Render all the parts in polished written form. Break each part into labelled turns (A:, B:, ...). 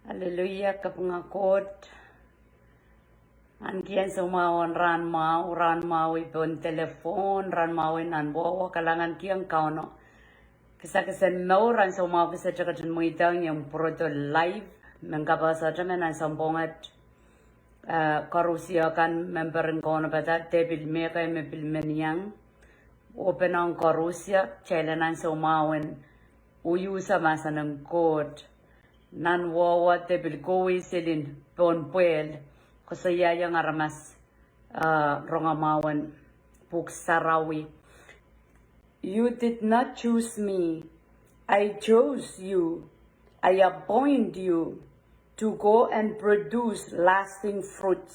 A: Hallelujah kapngakot. An kian sumawan ran mau ipon telepon ran mau nan bawa kalangan kian kau no. Kesen mau ran sumau kesa cakap muitang yang proto live mengkapa saja menan sambongat karusia kan memberin kono pada tebil mereka mebil meniang open on karusia cailanan sumawan uyu sama sanam kot. Nan wawa tebil kowi selin pon puel kusaya yang aramas rongamawan puk sarawi. You did not choose me, I chose you. I appoint you to go and produce lasting fruit,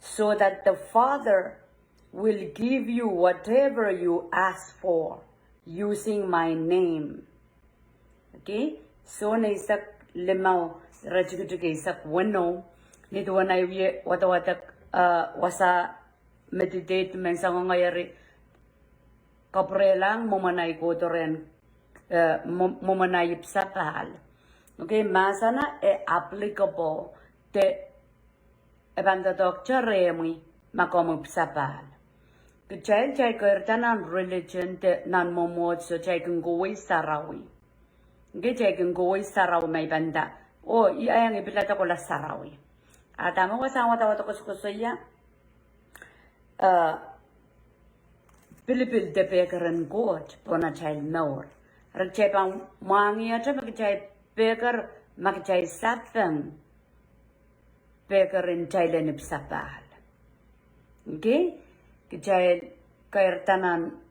A: so that the Father will give you whatever you ask for using my name. Okay? So na isak limaw rajikutuke isak wano nito na iye wata wasa meditate mensang ngayari kaprelang momanay ko to ren momanay psapal. Okay, masana applicable te ebanda doctor remi makomo psapal. Kecil kertanan religion te nan momot so cai kungoi sarawi. Gece kengkoi sarawi mai banda. Oh, iya yang ibilata kola sarawi. Atama ko sa wata kusuya. Pilipil de pekaran god pona child more. Rechepang mangi ata magchay pekar magchay sapang pekarin child sapal. Okay? Kechay kairtanan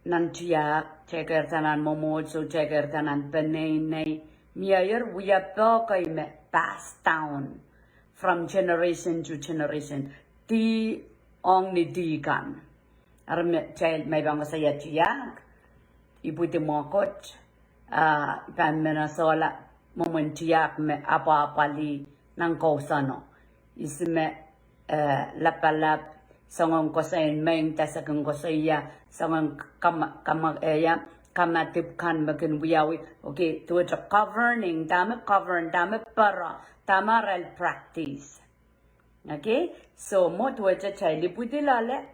A: nantiya checker tanan momod so checker tanan penay miayer we are passed down from generation to generation ti ong ni di kan arme child may bang saya tiyak ibu ti mokot pan menasola momentiyak me apa li nang kausano isme lapalap sangon kosain main tasakang kosaya sangon kamatip kan makin wiyawi. Okay, to it governing dame para tamaral practice. Okay, so mo to it child putilale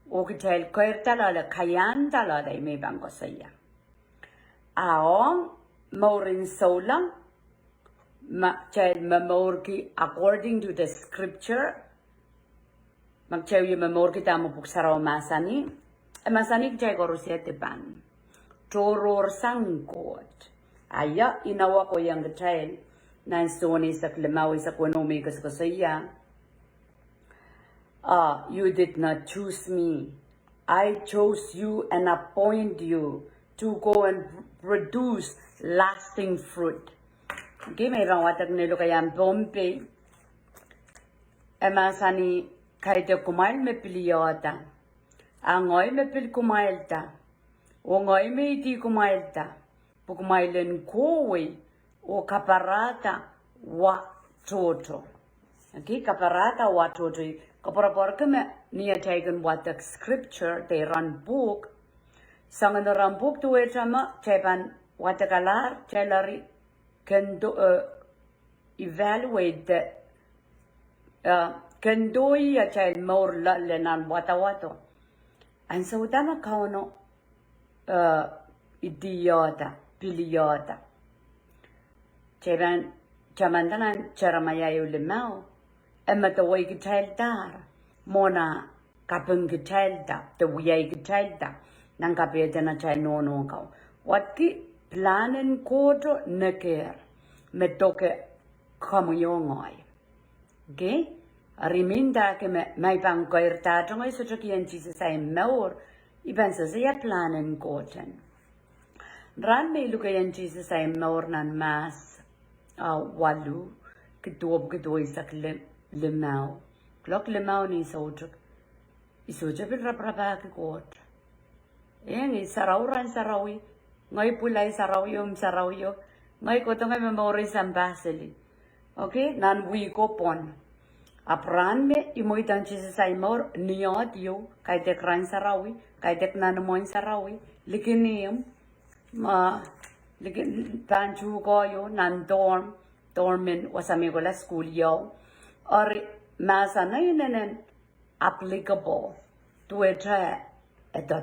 A: okay child koertalale kayan talale may bang kosaya aong morin solang child memorki according to the scripture. Magchawi memor kita mo puksaraw masani. Masani kichay korusia tipan. Toror sangkot. Aya inawa ko yung kichay. Nansoni sa klimawi sa kunomi kasaya. You did not choose me. I chose you and appoint you to go and produce lasting fruit. Okay, may rawatag nilo kayang pompe. Masani kaito kumail me piliyota. Angoy me pil kumailta. Ongoy me iti kumailta. Pukumailen kowe o kaparata wa toto. Okay, kaparata wa toto. Kaparaporka me niya taken what the scripture they run book. Sangan run book to it ama chepan what the kalar chelari can do evaluate the Kendoi a child more lenan watawato. And so dama kauno idiota, piliota. Cheban chamandanan charamayayo limao. Emma the way child dar. Mona kapung child da, the way child da. Nankapetana child no kau. What ki planen koto neker. Metoke kamuyongoi. Okay? Riminda ke mai bang koirta jongai so jokian Jesus ay maur iban sa saya planen koten ran me lukayan Jesus ay maur nan mas walu kituob isak lemau klok lemau ni sojok isojok bil raprapa ke kot yang sarauran sarawi ngai pulai sarawiyo ngai kotonga memori sambaseli okay nan wi kopon Apran me imoitan Jesus ay mor niot yo kay tek ran sarawi kay tek nanamoy sarawi likinim ma Panchu goyo nan dormin wasami gola school yo or masana yun applicable to a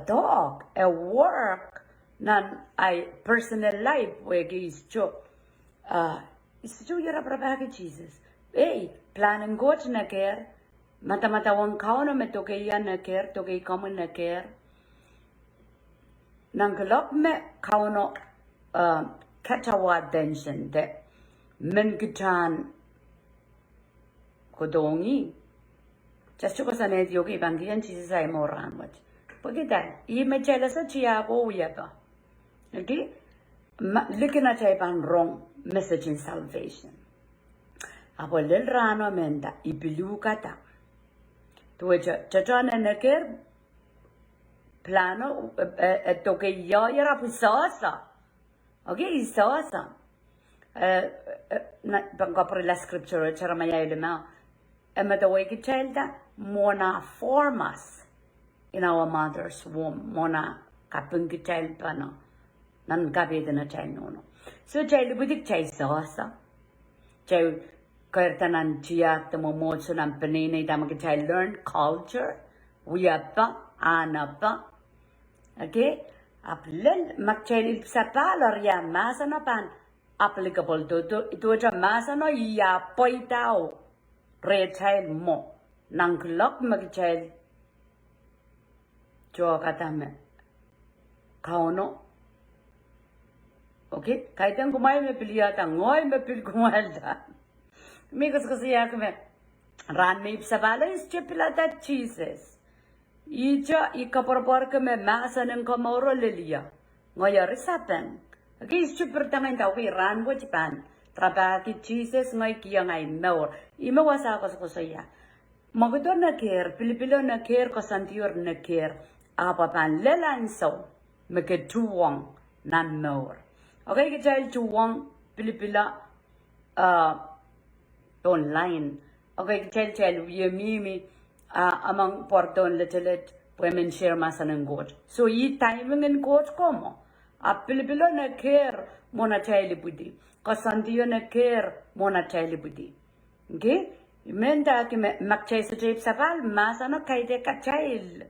A: dog, a work, nan I personal life where is yara prabhaka Jesus. Hey, planning go to na care, mata wang kauna me toke ya na care, toke common na care. Nangalop me kauno katawa tension de mengitan kodongi. Just to say, yogi bangian Jesus I more ramage. Forget that. You may tell us a chiago yaga. Okay? Looking at a wrong message in salvation. Apo lil rano menda ibilu kata. To which chatan and a care plano toke yara pusasa. Okay, isasa. Bangapre la scripture, charamaya lema. Emma the way child mona form us in our mother's womb. Mona kapung child pano. Nan gabi than a child no. So child with it child sauce. Child Kertanan chia the momosun and penine damage child learn culture. We are anapa. Okay? Upland Machelip Sapal or ya masanapan applicable to a masano ya poitao. Red child mo. Nanglok magchild. Joakatame. Kauno. Okay? Kaitan kumay me piliata. Ngoy me pil kumalda. Mikas kasi yakme. Ran me ipsabala is chipilata cheeses. Ija ikaporporka me masan and komoro lilia. Ngoya risapen. Okay, is chippertamenta we ran which pan. Trabaki cheeses ngoy kiyang ay maor. Imawasa ko sa iya. Magdo na care, Pilipilo na care, Kosantior na care. Apapan lelanso. Magatuwang nan maor. Okay, kajal tuwang Pilipila online. Okay, tell mimi among porton little women share masan and goat. So ye timing and goat como. A Pilipilo na care mona child budi. Kosantior na care mona child budi. Okay? Menta ki makchay sa trip sapal masano kaide ka child.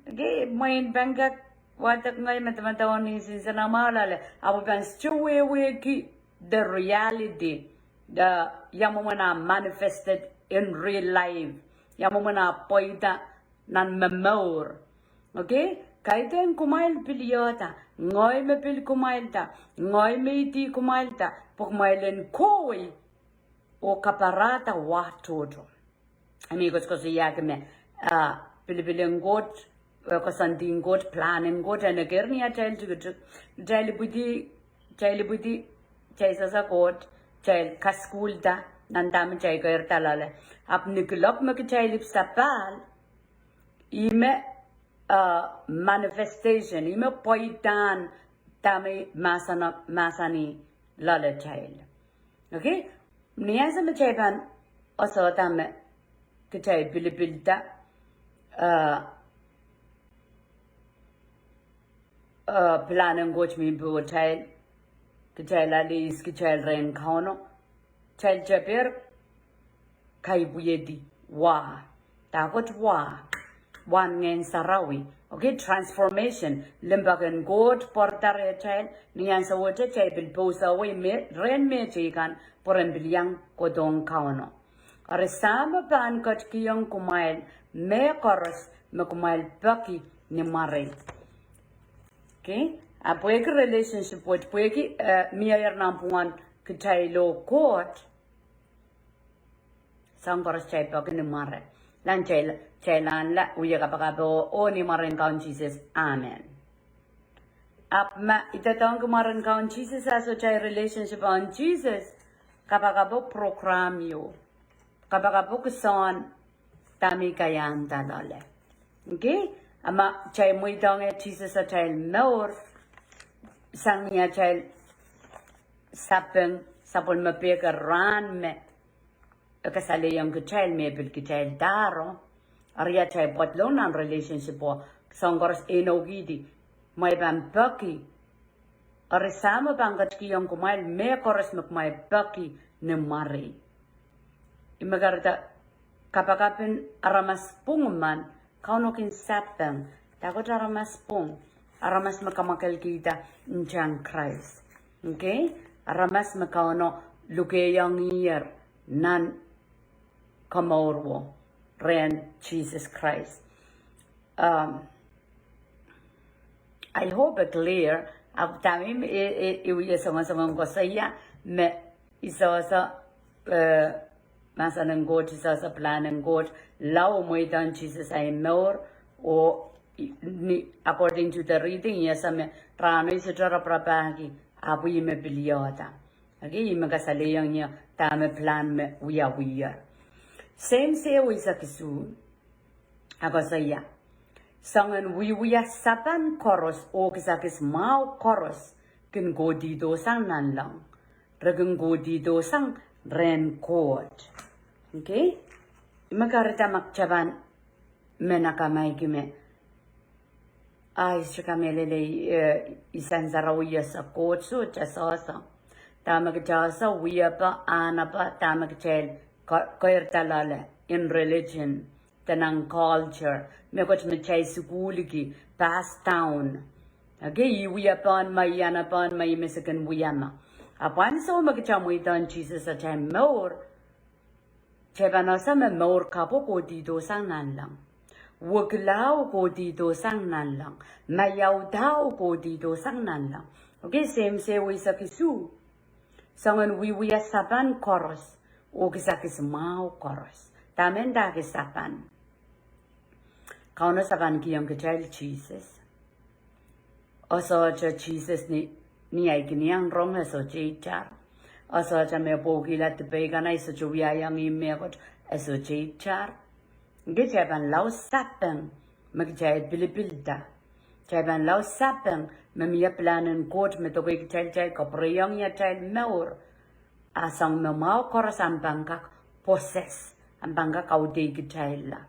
A: Okay, main bangak watak ngay matamataon ni sinsanamala. Apo kan we ki the reality. The yamumana manifested in real life. Yamumana poita nan memor. Okay? Kaiten kumail piliyota. Ngoy me pil kumailta. Ngoy me iti kumailta. Pukmailen koi. O kaparata watoto. Amigos ko siya kami Pilipilang got kasanting got planin got and again niya child budi sa got child kaskulta nandami chay kair talale ap nikulop mak child sapal ime manifestation ime poitan tami masani lale child. Okay? Niya sa machayapan oso tame kachay Pilipilta planang goch mi bu child kachay lalis kachay ren kauno child chaper kay buyedi wa takot wa wan ngayon sarawi. Okay, transformation. Limbagan god portare child niyan sa wote child bilposa away me ren me chikan poren bilyang kodong kauno. Aresama pan kat kiyang kumail me koros me kumail baki ni mare. Okay, apoy relationship with poy miyayar nampuan kitay lo court sang koros child baki ni mare. Lan Chailan la uya kapakabo o ni marin kaun Jesus. Amen. Ap ma itatong kumarin kaun Jesus aso chay relationship on Jesus kapakabo program yo. Kapakabo kuson tami kayan talole. Okay? Ama chay muitong Jesus a chay maor sang niya chay sapon mapeka ran me kasali yung child may bil child daro arya chay potlo nan relationship po songors enogidi may ban paki Orisama bangat ki yung kumail me koros mukmay baki ne mari. Imagarta kapakapin aramas punguman kaunokin sapang takot aramas pung aramas makamakal kita njang Christ. Okay? Aramas makauno lukeyang year nan kamorwo ren Jesus Christ. I hope it clear. Ab tamim iuya sama-sama ko saya me isa masa ng God isa sa plan ng God lao mo itan Jesus ay more o according to the reading yes me rano isa tara prapaki abu ime biliota okay ime kasaliyang niya tame plan me uya same say isa kisu ako saya sangan wiya sapan koros o kisakis mau koros kin go dito sang nan lang ragang go dito sang ren court okay magarita makchaban menakamay kime ay shikamelele isan zarawiya sa court so jasasa tamag jasa wiya pa ana pa tamag chel koirtalale in religion tanang culture me got me chai suguligi pass down okay wiya pan mayana pan may mesakan wiyama apan so magchamoy dan Jesus sa time more chebana sa me more kapo ko dito sang nan lang waglao ko dito sang nan lang mayaw daw ko dito sang nan lang okay same say we sa kisu sangan wiya saban koros o kisakis mau koros tamen da kisapan kauna saban kiyang kachal Jesus oso cha Jesus ni ay kiniyang rong eso chichar oso cha me pogila te pegana eso chuya yang i megot eso chichar gichaban lau sapen magchay bilipilda chaban lau sapen mamia planen court me to kachal kapriyang ya chal maur asang mamau korasan bangkak poses ang bangkak aude gitayla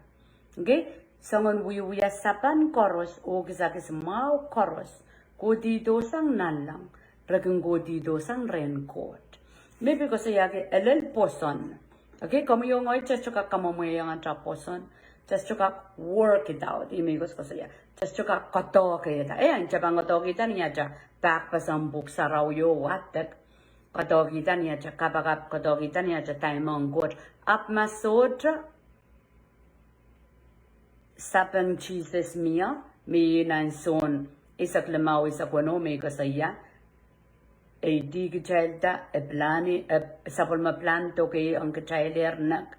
A: okay sangon wiya sapan koros o kisakis mau koros ko dito sang nalang ragang ko dito sang ren court maybe ko sa yake elel poson okay kamo yung ay just chuka kamamoy yung anta poson just chuka work it out imigos ko sa ya just chuka katok kita ang chabang katok kita niya cha back pa sa book sa raw yo what that katok kita niya cha kapakap katok kita niya cha time on court up masotra sapan Jesus mia mi nan son isak lemau isak wano me kasaya e dig chelta e plani sapol ma plan to ke ang kachailer nak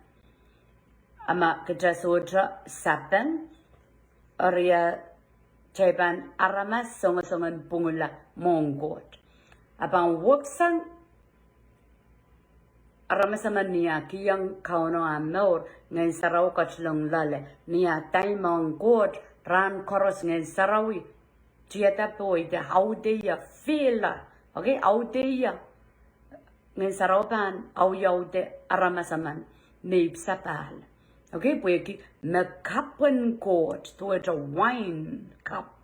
A: ama kachasotra sapan area cheban aramas songan pungula mongot abang woksang aramasaman niya kiyang kauno amor ngayon saraw kachlong lale niya taimong god ran koros ngayon sarawi tiyata po ite haudeya fila okay haudeya ngayon saraw pan awyawde aramasaman neib sapal okay po yaki makapan god to ito wine cup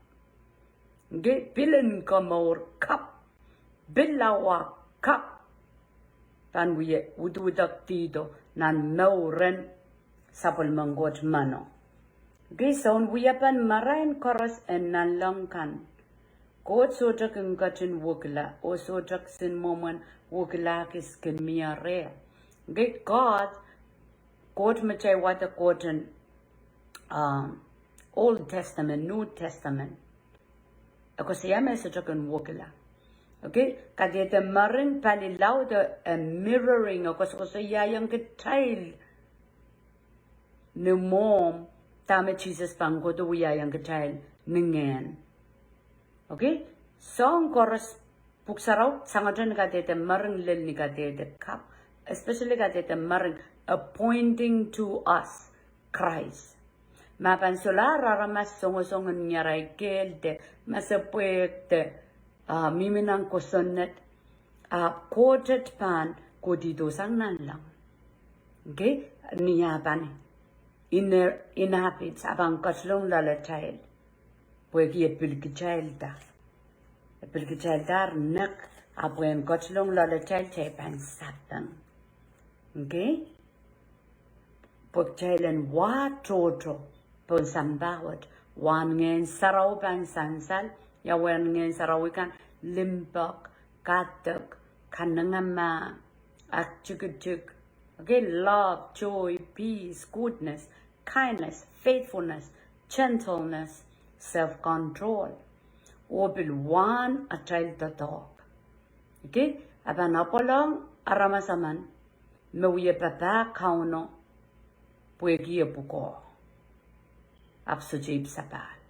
A: okay pilin kamor cup bilawa cup tan wiye ududak dito nan mauren sapol manggot mano. Gison wiya pan marain koros en nan langkan. God sotak ang kachin wukla o sotak sin moman wukla kis kin miya re. Git God machay wata kotan Old Testament, New Testament. Ako siya may sotak ang wukla. Okay, kadete marin palilaw the mirroring o kasi yang ketail ni mom tama Jesus pangko to yang ketail ningen. Okay, so ang koros puksaraw sangadan kadete marin lil ni kadete kap, especially kadete marin appointing to us Christ. Mapansula raramas songo-songo nyaray kelde masapwekte miminang kosonet quoted pan ko dito sang nan lang. Okay? Niyapan inapit abang kaslong lala child. Pwede pilki child da. Pilki child dar nek apwen kochlong lo le child chay pan satan. Okay? Puk chailen wa toto pun sambawat wan ngen sarau pan sansal ya wen ngen sarau ikan limbok katuk kanangama akchukchuk. Okay, love, joy, peace, goodness, kindness, faithfulness, gentleness, self-control. Obil one a child to talk. Okay, aban apolong aramasaman mewiye papa kauno puegi buko. Absujib sapal.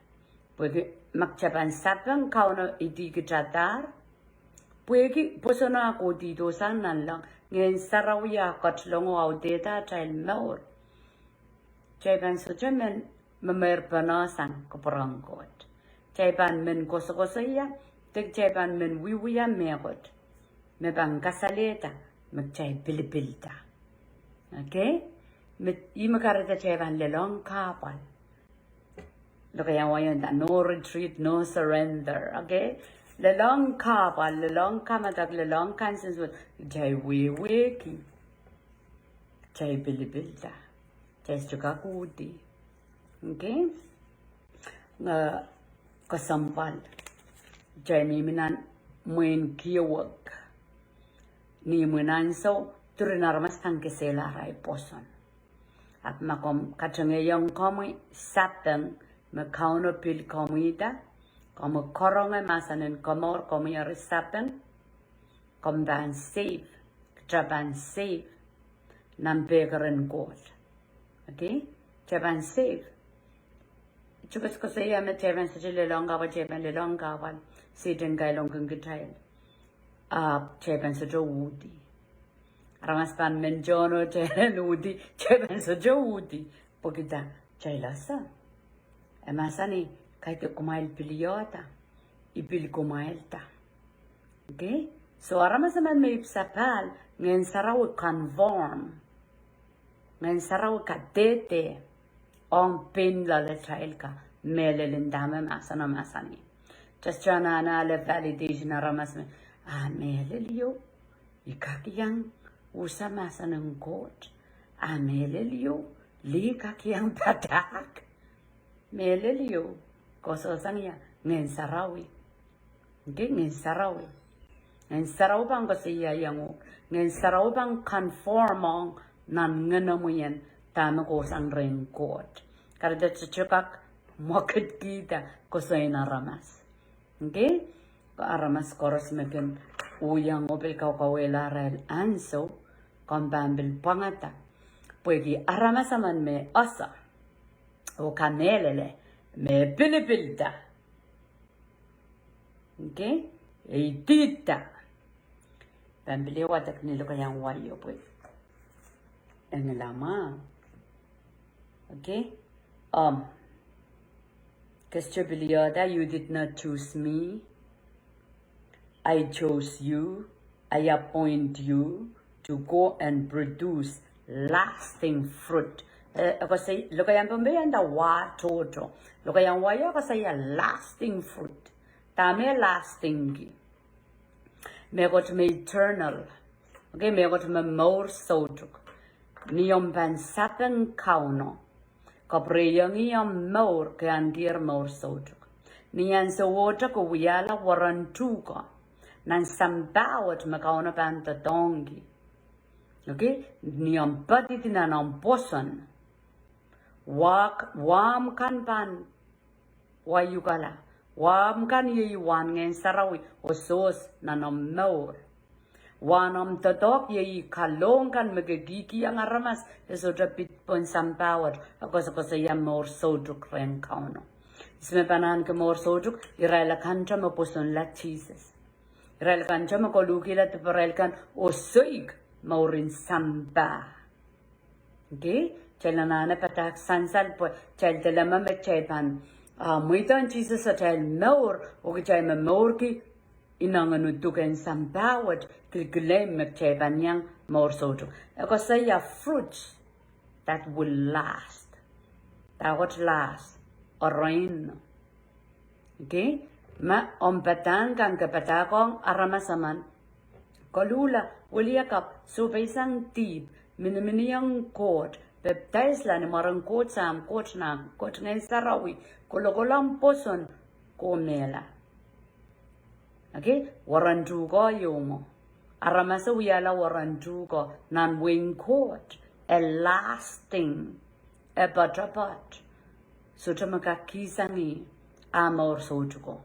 A: Puegi makchaban sapang kauno idigitatar. Puegi posona ko dito sanan lang ngen sarawya kotlongo au data child maur. Chaiban sujamen memer panasan ko perangkot. Chaiban men koso-kosoya, tek chaiban men wiwiya megot. Mebang kasaleta, magchay pilipilta. Okay? Imakarata chaiban lelong kapal. Kaya wayan da no retreat, no surrender. Okay? Lelong kapal, lelong kamatak, lelong kansensut. Chay wiwiki. Chay pilipilta. Chay stukakudi. Okay? Kasampal. Chay minan muen kiwag. Ni munan so turinarmas tangkesela ray poson. At makom kachangayong komi satan makauno pil komida. Como koronga masanen komor komi satan. Komban safe. Japan safe. Nampegaran god. Okay? Japan safe. Chubas ko sa iya met Japan sa lelong kawal Japan lelong kawal. Sitin kailong kung gitail. Japan sa jo wudi. Ramas pan menjono Japan wudi. Japan sa jo wudi. Pagkita jailasa. Emasani kahit kumail piliyota. Ipil kumail ta. Okay? So aramas naman may ipsapal. Ngayon saraw conform. Ngayon saraw kadete. On pin la le child ka. Mele lindame masana masani. Just jana na le validation aramas me. Mele liyo. Ikakiyang usa masanang coach. Mele liyo. Li kakiyang patak. Mele liyo. Koso sangya. Ngayon sarawi. Okay? Ngayon sarawi. Ngayon saraw bang kasi yang ngayon saraw bang conformong nan ngano mo yan tama ko sang raincoat. Kada chuchukak moket kita ko sa inaramas. Okay? Aramas koros mekin uyang opel kawela rel anso kambambil pangata. Pwede aramas aman me asa o kanelele me pilipilta. Okay? Eitita. Pambili watak nilo kayang wayo pues. Ang lama. Okay? Kastrabiliada, you did not choose me. I chose you. I appoint you to go and produce lasting fruit. Kasi lokayang pambayan da wa toto. Lokayang wayo kasi lasting fruit. Tame lasting gi. Megot me eternal. Okay, megot me more sotuk. Niyom pansatan kauno. Kapreyang iyam more kandir more sotuk. Niyan sa wota ko wiyala warantuka. Nan sambawat makauno panta dongi. Okay, niyam patit na ng poson. Wam kan pan. Wayukala. Wam kan yiwan ngayon sarawi o sos na ng more. Wanam tadok yai kalong kan magagiki ang aramas eso dapit pon sampawat ako sa yam more soduk ren kauno. Isme panan ke more soduk iraila kancha mo poson la Jesus. Iraila kancha mo koluki la tuparel kan o soig maurin samba. Okay? Chela nana patak sansal po chel telama me chepan. Muitan Jesus sa chel more o chay me more ki inanganutukan sambawat kilkulay magchebanyang morsoto. Ako saya fruits that will last. That would last. Or rain. Okay? Ma ompatan kan kepatakong aramasaman. Kolula uliakap supay tib miniminiang court baptize la ni marang court sam court na court ngayon sarawi kolokolang poson komela. Okay, warandugo yomo. Aramasa uyala warandugo nan wing court a lasting a batapat. Sutamaka kisangi amor sojugo.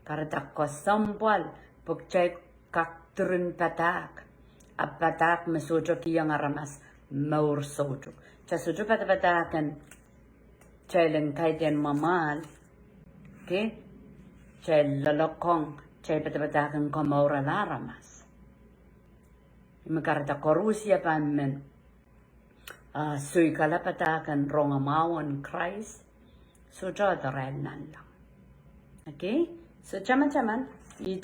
A: Karata ko sambal pagchay kakturun patak. Apatak mesojo kiyang aramas maur sojuk. Cha sojo patapatakan chailen kaiten mamal. Okay? Chay lalokong chay patapatakan ko maura laramas. Imakarata korusia panmen. Sui kalapatakan rongamawon Christ. Sojo adaran lang. Okay? So chaman i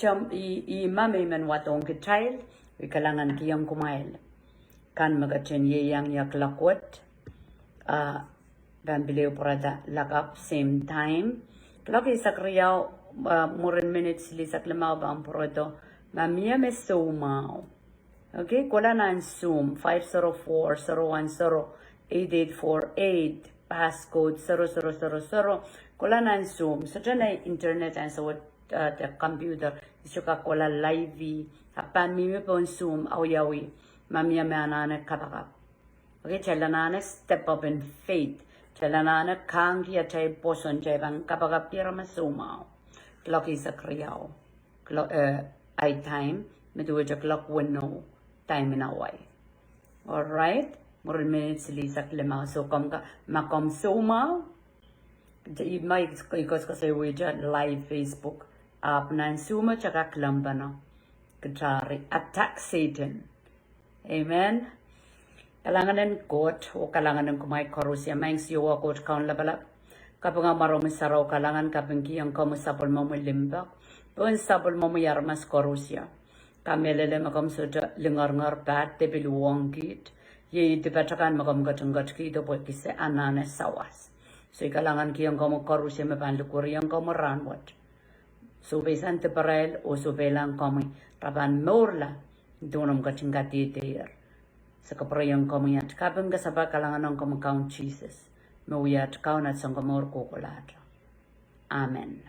A: mami men watong child ikalangan kiyang kumail kan magachen yang yak lakwat dan beliau perada lakap same time lagi sakriyaw murin minutes lisak lemau bang prodo mamia me sumau okay kola nan zoom 504-010-8848 passcode 0000 kola nan zoom so jana internet and so the computer isuka kola live apan mimi pon zoom awiyawi mamia me anane kapakap okay chalanane step up in faith chalanane kang kia chay poson chay bang kapakap tira masumao clock is a kriyaw clock I time meduwa ja clock winno time in away all right more minutes lisak lemao so kom ka makom sumao may ikos kasi wija live Facebook nan suma tsaka klambano kachari attack Satan amen kalanganan court o kalanganan kumay korusya maing siwa court kaun labalap kapag nga marami saraw kalangan kapag kiyang kamusapol mo limbak pun sapol mo yarmas korusya kamelele makam soja lingar-ngar pat tebiluwangkit ye dipatakan makam gatang-gat kito po kise anane sawas so ikalangan kiyang kamu korusya mapanlukur yang kamu ranwat Subay Santa Parel o subay lang kami raban morla dunam kachingati deer. Sa kaprayang kami at kabang kasaba kalangan ng kamakang Jesus. Mawiyat kaunat sang kamor kukulata. Amen.